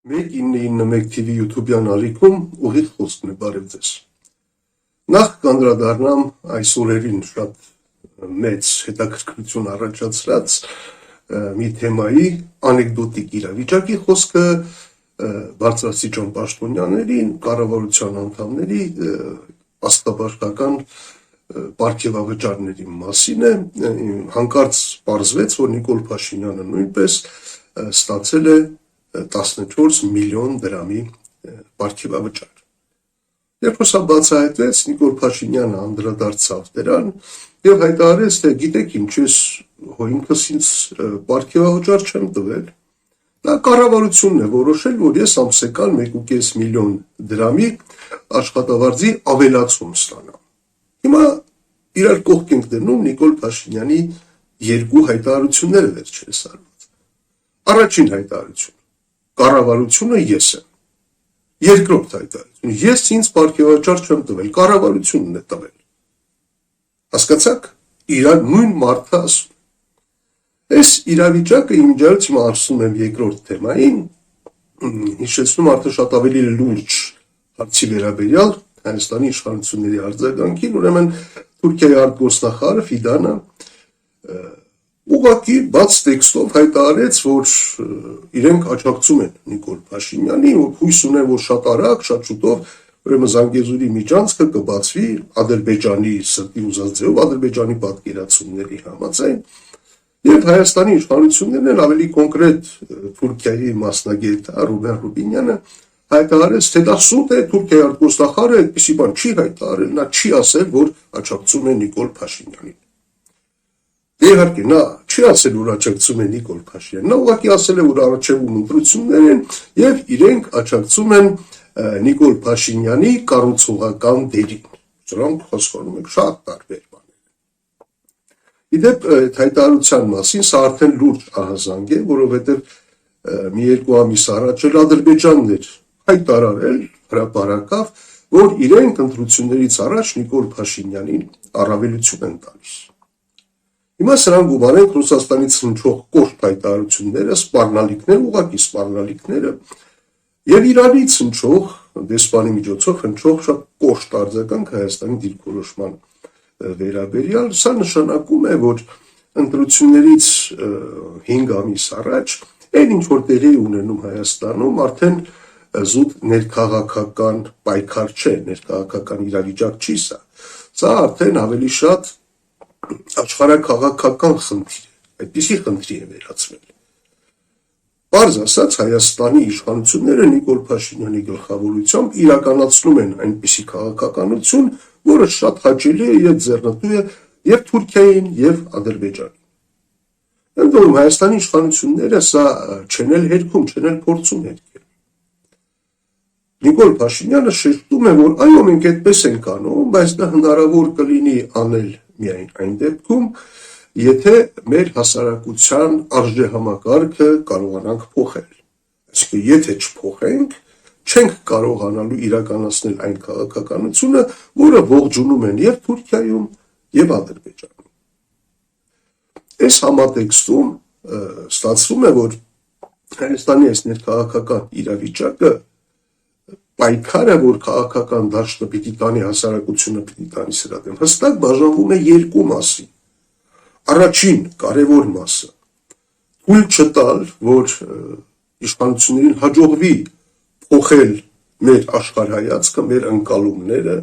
1991 TV YouTube-յան ալիքում ուղիղ խոսքն է, բարև ձեզ։ Նախ կանդրադառնամ այս օրերին շատ մեծ հետաքրքրություն առաջացրած մի թեմայի անեկդոտիկ իրավիճակի խոսքը բարձրաստիճան պաշտոնյաների, կառավարության անդամների աստղաբաշխական պարգևավճարների մասին է, հանկարծ պարզվեց, որ Նիկոլ Փաշինյանը նույնպես ստացել է 14 միլիոն դրամի պարգևավճար։ Երբ որ սա բացահայտվեց, Նիկոլ Փաշինյանը անդրադարձավ դրան եւ հայտարարեց, թե գիտեք ինչ, ես ինքս ինձ պարգևավճար չեմ տվել։ Դա կառավարությունն է որոշել, որ ես ամսական 1.5 միլիոն դրամի աշխատավարձի ավելացում ստանամ։ Հիմա իրար կողք ենք դնում Նիկոլ Փաշինյանի երկու հայտարարությունները վերջերս արված։ Առաջին հայտարարությունը. կառավարությունը ես եմ։ Երկրորդ հայտարարությունը. ես ինձ պարգևավճար չեմ տվել, կառավարությունն է տվել։ Հասկացաք, իրար նույն մարդը ասում։ Այս իրավիճակը իմջալից հիմա ասում եմ երկրորդ թեմային, հիշեցնում արդեն շատ ավելի լուրջ հարցի վերաբերյալ Հայաստանի իշխանությունների արձագանքին, ուրեմն Թուրքիայի արտգործնախարար Ֆիդանը ուղղակի բաց տեքստով հայտարարեց, որ իրենք աջակցում են Նիկոլ Փաշինյանին, որ հույս ունեն, որ շատ արագ, շատ շուտով ուրեմն Զանգեզուրի միջանցքը կբացվի Ադրբեջանի սրտի ուզած ձևով, Ադրբեջանի պատկերացումների համաձայն, եւ Հայաստանի իշխանություններն են ավելի կոնկրետ Թուրքիայի մասնագետ Ռուբեն Ռուբինյանը հայտարարեց, թե դա սուտ է, Թուրքիայի արտգործնախարարը այդպիսի բան չի հայտարարել, նա չի ասել, որ աջակցում է Նիկոլ Փաշինյանին։ Իհարկե, նա չի ասել, որ աջակցում է Նիկոլ Փաշինյանին, նա ուղղակի ասել է, որ առաջևում ընտրություններ են եւ իրենք աջակցում են Նիկոլ Փաշինյանի կառուցողական դերին։ Սրանք խոսքանում են շատ տարբեր բաներ։ Իդեպ այդ հայտարարության մասին սա արդեն լուրջ ահազանգ է, որովհետեւ մի երկու ամիս առաջ էլ Ադրբեջանն էր հայտարարել հրապարակավ, որ իրենք ընտրություններից առաջ Նիկոլ Փաշինյանին առավելություն են տալիս։ Հիմա սրան գումարենք Ռուսաստանից հնչող կոշտ հայտարարությունները, սպառնալիքները, ուղղակի սպառնալիքները եւ Իրանից հնչող դեսպանի միջոցով հնչող շատ կոշտ արձագանք Հայաստանի դիրքորոշման վերաբերյալ, սա նշանակում է, որ ընտրություններից 5 ամիս առաջ այն ինչ որ տեղի ունենում Հայաստանում արդեն զուտ ներքաղաքական պայքար չէ, ներքաղաքական իրավիճակ չի սա։ Սա արդեն ավելի շատ աշխարհաքաղաքական խնդիր է, այդպիսի խնդրի է վերածվել։ Պարզ ասած, Հայաստանի իշխանությունները Նիկոլ Փաշինյանի գլխավորությամբ իրականացնում են այնպիսի քաղաքականություն, որը շատ հաճելի է եւ ձեռնտու է եւ Թուրքիային եւ Ադրբեջանին։ Ընդ որում Հայաստանի իշխանությունները սա չեն էլ հերքում, չեն էլ փորձում հերքել։ Նիկոլ Փաշինյանը շեշտում է, որ այո, մենք այդպես ենք անում, բայց դա հնարավոր կլինի անել միայն այն դեպքում, եթե մեր հասարակության արժեհամակարգը կարողանանք փոխել։ Այսինքն, եթե չփոխենք, չենք կարողանալու իրականացնել այն քաղաքականությունը, որը ողջունում են եւ Թուրքիայում եւ Ադրբեջանում։ Այս համատեքստում ստացվում է, որ Հայաստանի այս ներքաղաքական իրավիճակը պայքարը, որ քաղաքական դաշտը պիտի տանի, հասարակությունը պիտի տանի սրա դեմ, հստակ բաժանվում է երկու մասի։ Առաջին կարևոր մասը թույլ չտալ, որ իշխանություններին հաջողվի փոխել մեր աշխարհայացքը, մեր ընկալումները,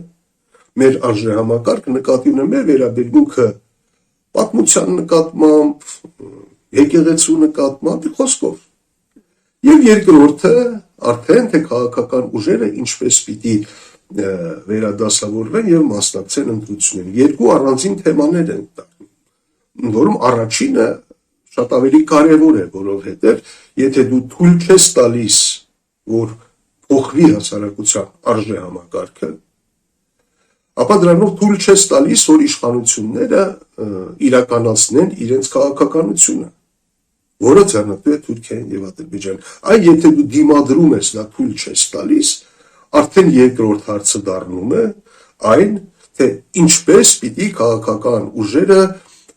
մեր արժեհամակարգը, նկատի ունեմ մեր վերաբերմունքը պատմության նկատմամբ, եկեղեցու նկատմամբ, խոսքով։ Եվ երկրորդը արդեն թե քաղաքական ուժերը ինչպես պիտի վերադասավորվեն եւ մասնակցեն ընտրություններին։ Երկու առանձին թեմաներ են դա, որում առաջինը շատ ավելի կարևոր է, որովհետեւ եթե դու թույլ չես տալիս, որ փոխվի հասարակության արժեհամակարգը, ապա դրանով թույլ չես տալիս, որ իշխանությունները իրականացնեն իրենց քաղաքականությունը, որը ձեռնտու է Թուրքիային եւ Ադրբեջանին։ Այ եթե դու դիմադրում ես, դա թույլ չես տալիս, արդեն երկրորդ հարցը դառնում է այն, թե ինչպես պիտի քաղաքական ուժերը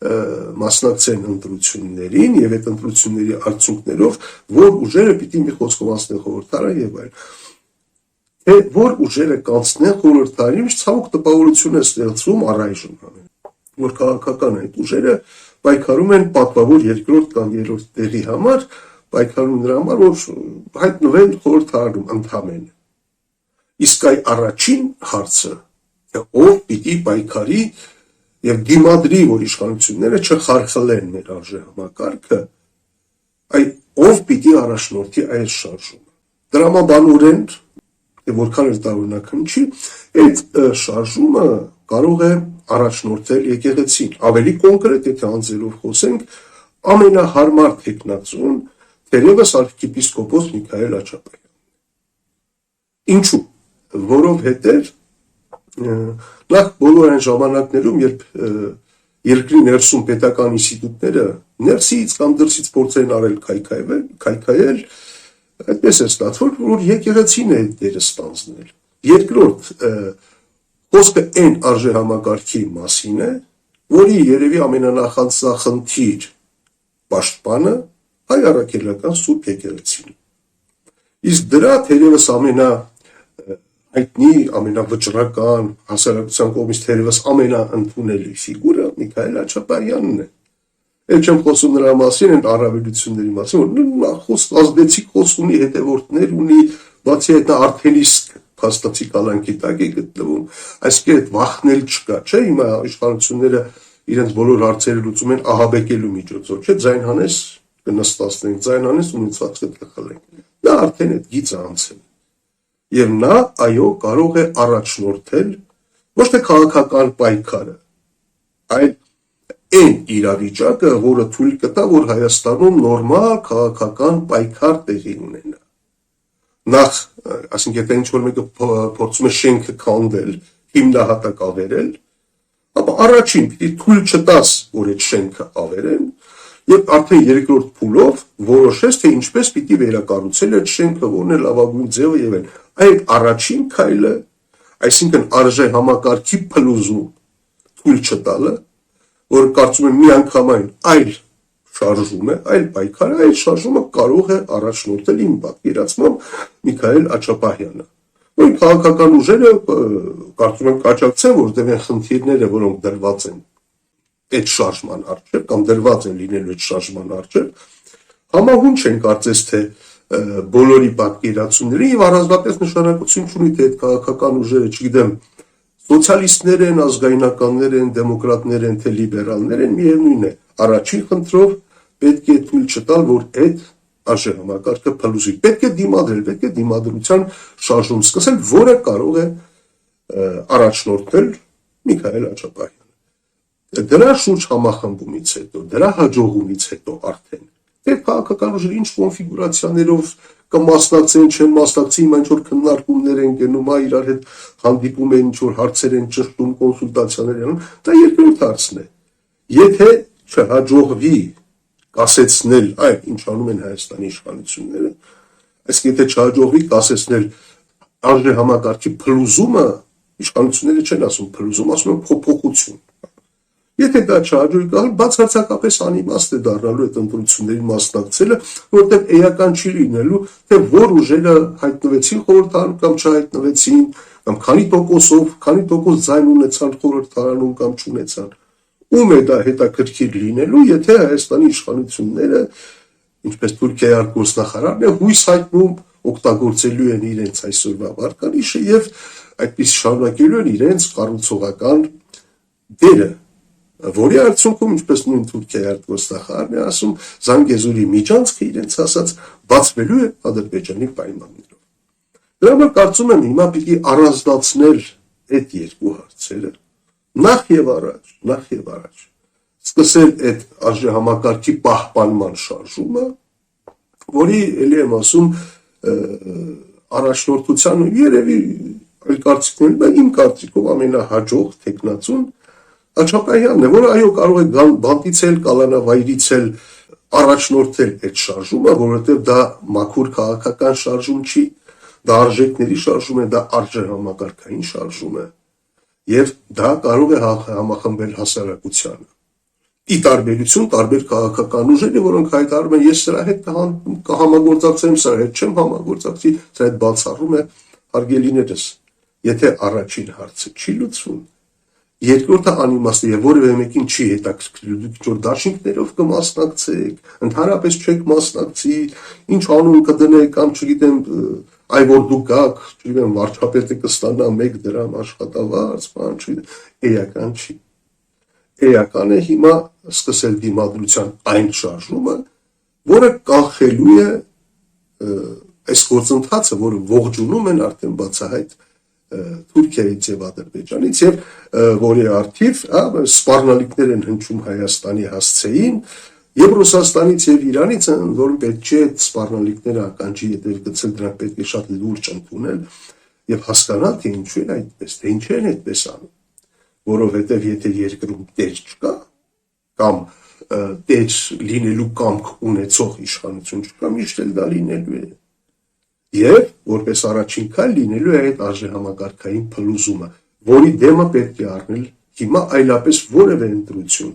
մասնակցեն ընտրություններին եւ այդ ընտրությունների արդյունքներով որ ուժերը պիտի մի խոսքով անցնեն խորհրդարան եւ այլն թե որ ուժերը կանցնեն խորհրդարանի մեջ ցավոք տպավորություն է ստեղծվում առայժմ որ քաղաքական այդ ուժերը պայքարում են պատվավոր երկրորդ կամ երրորդ տեղի համար պայքարում նրա համար որ հայտնվեն խորհրդարանում ընդհանրեն իսկ այ առաջին հարցը ով պիտի պայքարի եւ դիմադրի որ իշխանությունները չխարխլեն մեր արժեհամակարգը այ ով պիտի առաջնորդի այս շարժումը դրամաբանորեն եւ որքան էլ տարօրինակ հնչի այդ շարժումը կարող է առաջնորդել եկեղեցին ավելի կոնկրետ եթե անձերով խոսենք ամենահարմար տեխնացուն թերևս arczepiskopos Միքայել Աչապյանն ինչու որովհետեւ նախ բոլոր այն ժամանակներում երբ երկրի ներսում պետական ինստիտուտները ներսից կամ դրսից փորձեն արել քայքայել այդպես է ստացվում որ եկեղեցին է դերը ստանձնել երկրորդ խոսքը այն արժեհամակարգի մասին է որի երևի ամենանախանձախնդիր պաշտպանը հայ առաքելական սուրբ եկեղեցին իսկ դրա թերևս հայտնի ամենավճռական հասարակության կողմից թերևս ամենաընդունելի ֆիգուրը Միքայել Աչապյանն է։ Էլ չեմ խոսում նրա մասին, այն առավելությունների մասին, որ նա ազդեցիկ խոսք ունի, հետևորդներ ունի, բացի այդ նա արդեն իսկ փաստացի կալանքի տակ է գտնվում, այսինքն այդ վախնել չկա, չէ՞, հիմա իշխանությունները իրենց բոլոր հարցերը լուծում են ահաբեկելու միջոցով, չէ՞, ձայն հանես կնստացնենք, ձայն հանես ունեցվածքը կխլենք։ Նա արդեն այդ գիծը անցել Եվ նա այո կարող է առաջնորդել ոչ թե քաղաքական պայքարը, այլ այն իրավիճակը, որը թույլ կտա, որ Հայաստանում նորմալ քաղաքական պայքար տեղի ունենա։ Նախ, ասենք եթե ինչ-որ մեկը փորձում է շենքը քանդել, հիմնահատակ ավերել, ապա առաջին պիտի թույլ չտաս, որ այդ շենքը ավերեն, Եվ արդեն երկրորդ փուլով որոշես, թե ինչպես պիտի վերակառուցել այդ շենքը, որն է լավագույն ձևը եւ այլն։ Այդ առաջին քայլը, այսինքն արժեհամակարգի փլուզում թույլ չտալը, որ կարծում եմ միանգամայն այլ շարժում է, այլ պայքար է, այդ շարժումը կարող է առաջնորդել իմ պատկերացմամբ Միքայել Աչապահյանը։ Որ քաղաքական ուժերը կարծում եմ կաջակցեն, որտեղ են խնդիրները, որոնք դրված են այդ շարժման առջև կամ դրված են լինելու այդ շարժման առջև համահունչ են կարծես թե բոլորի պատկերացումների եւ առանձնապես նշանակություն չունի թե այդ քաղաքական ուժերը, չգիտեմ, սոցիալիստներ են, ազգայնականներ են, դեմոկրատներ են, թե լիբերալներ են, միևնույն է, առաջին խնդրով պետք է թույլ չտալ, որ այդ արժեհամակարգը փլուզի։ Պետք է դիմադրել, պետք է դիմադրության շարժում սկսել, որը կարող է առաջնորդել Միքայել Աչապահյանը։ Դրա շուրջ համախմբումից հետո, դրա հաջողումից հետո արդեն թե քաղաքական ուժերը ինչ կոնֆիգուրացիաներով կմասնակցեն, չեն մասնակցի, հիմա ինչ-որ քննարկումներ են գնում, իրար հետ հանդիպում են, ինչ-որ հարցեր են ճշտում, կոնսուլտացիաներ են անում, դա երկրորդ հարցն է։ Եթե չհաջողվի կասեցնել այն, ինչ անում են Հայաստանի իշխանությունները, այսինքն եթե չհաջողվի կասեցնել արժեհամակարգի փլուզումը, իշխանությունները չեն ասում փլուզում, ասում են փոփոխություն։ Եթե դա չհաջողի գալ, բացարձակապես անիմաստ է դառնալու այդ ընտրություններին մասնակցելը, որտեղ էական չի լինելու, թե որ ուժերը հայտնվեցին խորհրդարանում կամ չհայտնվեցին, կամ քանի տոկոսով, քանի տոկոս ձայն ունեցան խորհրդարանում կամ չունեցան։ Ում է դա հետաքրքիր լինելու, եթե Հայաստանի իշխանությունները, ինչպես Թուրքիայի արտգործնախարարն է, հույս հայտնում օգտագործելու են իրենց այսօրվա վարկանիշը եւ այդպես շարունակելու են իրենց կառուցողական դերը որի արդյունքում, ինչպես նույն Թուրքիայի արտգործնախարարն է ասում, Զանգեզուրի միջանցքը իրենց ասած բացվելու է Ադրբեջանի պայմաններով։ Դրա համար կարծում եմ հիմա պիտի առանձնացնել այդ երկու հարցերը, նախ եւ առաջ սկսել այդ արժեհամակարգի պահպանման շարժումը, որի էլի եմ ասում առաջնորդության երևի այլ կարծիքներ, իմ կարծիքով ամենահաջող տեխնացուն Աչապահյանն է, որը այո կարող է բանտիցել, կալանավայրիցել, առաջնորդել այդ շարժումը, որովհետև դա մաքուր քաղաքական շարժում չի, դա արժեքների շարժում է, դա արժեհամակարգային շարժում է, եւ դա կարող է համախմբել հասարակությանը։ ի տարբերություն տարբեր քաղաքական ուժերի, որոնք հայտարարում են, ես սրա հետ կհամագործակցեմ, սրա հետ չեմ համագործակցի, սրա հետ բացառում է հարգելիներս, եթե առաջին հարցը չի լուծվում, երկրորդը անիմաստ է եւ որևէ մեկին չի հետաքրքրում, դուք որ դաշինքներով կմասնակցեք, ընդհանրապես չեք մասնակցի, ինչ անուն կդնեք կամ չգիտեմ, այ որ դուք գաք, չգիտեմ, վարչապետը կստանա 1 դրամ աշխատավարձ, բան չգիտեմ, էական չի։ Էական է հիմա սկսել դիմադրության այն շարժումը, որը կանխելու է այս գործընթացը, որը ողջունում են արդեն բացահայտ Թուրքիայից եւ Ադրբեջանից եւ որի արդիվ սպառնալիքներ են հնչում Հայաստանի հասցեին եւ Ռուսաստանից եւ Իրանից, որը պետք չէ սպառնալիքները ականջի ետև գցել, դրանք պետք է շատ լուրջ ընդունել եւ հասկանալ, թե ինչու են այդպես, թե ինչ են այդպես անում, որովհետեւ եթե երկրում տեր չկա կամ տեր լինելու կամք ունեցող իշխանություն չկա, միշտ էլ դա լինելու է։ Եվ որպես առաջին քայլ լինելու է այդ արժեհամակարգային փլուզումը, որի դեմը պետք է առնել հիմա այլապես որևէ ընտրություն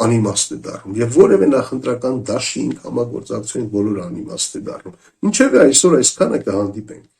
անիմաստ է դառնում եւ որևէ նախընտրական դաշինք համագործակցություն բոլոր անիմաստ է դառնում։ Ինչեւ այսօր այսքանը կհանդիպենք